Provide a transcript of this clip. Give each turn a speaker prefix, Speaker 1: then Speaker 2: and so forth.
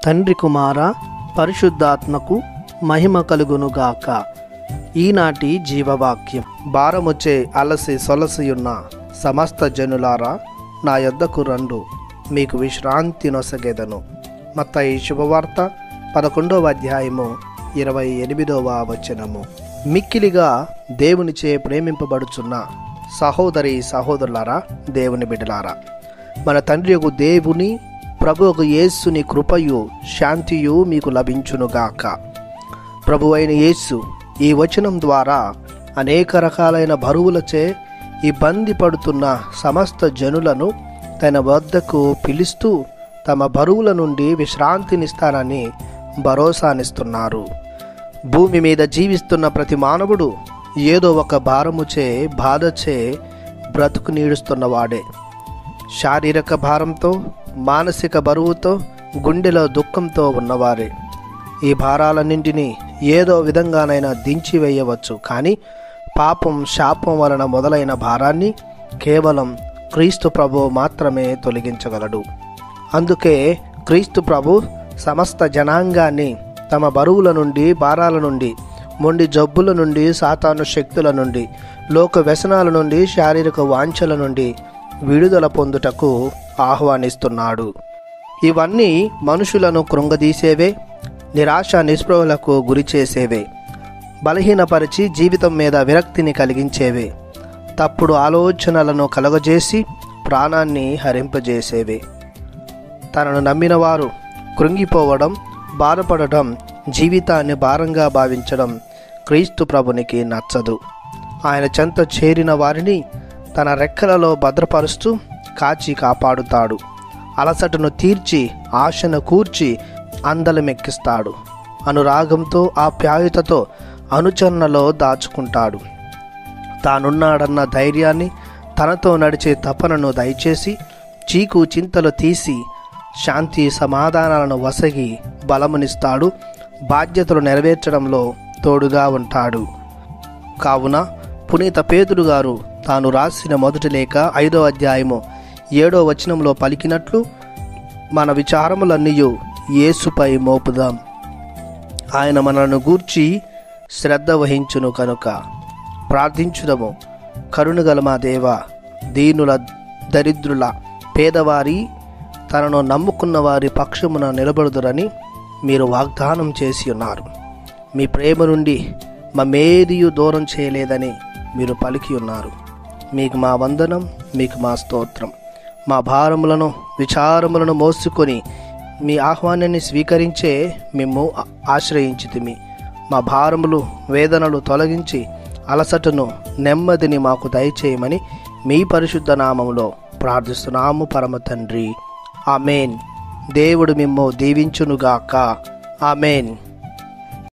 Speaker 1: తండ్రి కుమార పరిశుద్ధాత్మకు మహిమ కలుగునుగాక. ఈనాటి జీవవాక్యం. భారముచే అలసి సొలసియున్న సమస్త జనులారా, నా యొద్దకు రండు, మీకు విశ్రాంతి నొసగెదను. మత్తయి శుభవార్త 11వ అధ్యాయము 28వ వచనము. మిక్కిలిగా దేవునిచే ప్రేమింపబడుచున్న సహోదరి సహోదరులారా, దేవుని బిడ్డలారా, మన తండ్రి యొక్క దేవుని ప్రభువు యేసుని కృపయు శాంతియు మీకు లభించునుగాక. ప్రభు అయిన యేసు ఈ వచనం ద్వారా అనేక రకాలైన బరువులచే ఇబ్బంది పడుతున్న సమస్త జనులను తన వద్దకు పిలుస్తూ తమ బరువుల నుండి విశ్రాంతినిస్తానని భరోసానిస్తున్నారు. భూమి మీద జీవిస్తున్న ప్రతి మానవుడు ఏదో ఒక భారముచే బాధచే బ్రతుకు నీడుస్తున్నవాడే. శారీరక భారంతో, మానసిక బరువుతో, గుండెలో దుఃఖంతో ఉన్నవారే. ఈ భారాలన్నింటినీ ఏదో విధంగానైనా దించివేయవచ్చు, కానీ పాపం, శాపం వలన మొదలైన భారాన్ని కేవలం క్రీస్తు ప్రభు మాత్రమే తొలగించగలడు. అందుకే క్రీస్తు ప్రభు సమస్త జనాంగాన్ని తమ బరువుల నుండి, భారాల నుండి, మొండి జబ్బుల నుండి, సాతాను శక్తుల నుండి, లోక వ్యసనాల నుండి, శారీరక వాంఛల నుండి విడుదల పొందుటకు ఆహ్వానిస్తున్నాడు. ఇవన్నీ మనుషులను కృంగదీసేవే, నిరాశ నిస్పృహలకు గురి చేసేవే, బలహీనపరిచి జీవితం మీద విరక్తిని కలిగించేవే, తప్పుడు ఆలోచనలను కలగజేసి ప్రాణాన్ని హరింపజేసేవే. తనను నమ్మిన వారు కృంగిపోవడం, బాధపడటం, జీవితాన్ని భారంగా భావించడం క్రీస్తు ప్రభునికి నచ్చదు. ఆయన చెంత చేరిన వారిని తన రెక్కలలో భద్రపరుస్తూ కాచి కాపాడుతాడు. అలసటను తీర్చి, ఆశను కూర్చి అందలమెక్కిస్తాడు. అనురాగంతో, ఆప్యాయతతో అనుచరణలో దాచుకుంటాడు. తానున్నాడన్న ధైర్యాన్ని, తనతో నడిచే తపనను దయచేసి చీకు చింతలు తీసి శాంతి సమాధానాలను వసగి బలమునిస్తాడు. బాధ్యతలు నెరవేర్చడంలో తోడుగా ఉంటాడు. కావున పునీత పేతురు గారు తాను రాసిన మొదటి లేఖ 5వ అధ్యాయము 7వ వచనంలో పలికినట్లు, మన విచారములన్నీ యేసుపై మోపుదాం, ఆయన మనలను గూర్చి శ్రద్ధ వహించును కనుక. ప్రార్థించుదము. కరుణగల మా దేవ, దీనుల, దరిద్రుల, పేదవారి, తనను నమ్ముకున్న వారి పక్షమున నిలబడుదురని మీరు వాగ్దానం చేసి ఉన్నారు. మీ ప్రేమ నుండి మమ్మేదియు దూరం చేయలేదని మీరు పలికి ఉన్నారు. మీకు మా వందనం, మీకు మా స్తోత్రం. మా భారములను, విచారములను మోసుకొని మీ ఆహ్వానాన్ని స్వీకరించే మేము ఆశ్రయించితిమి. మా భారములు, వేదనలు తొలగించి అలసటను, నెమ్మదిని మాకు దయచేయమని మీ పరిశుద్ధ నామములో ప్రార్థిస్తున్నాము పరమ తండ్రి. ఆమెన్. దేవుడు మిమ్ము దీవించునుగాక. ఆమెన్.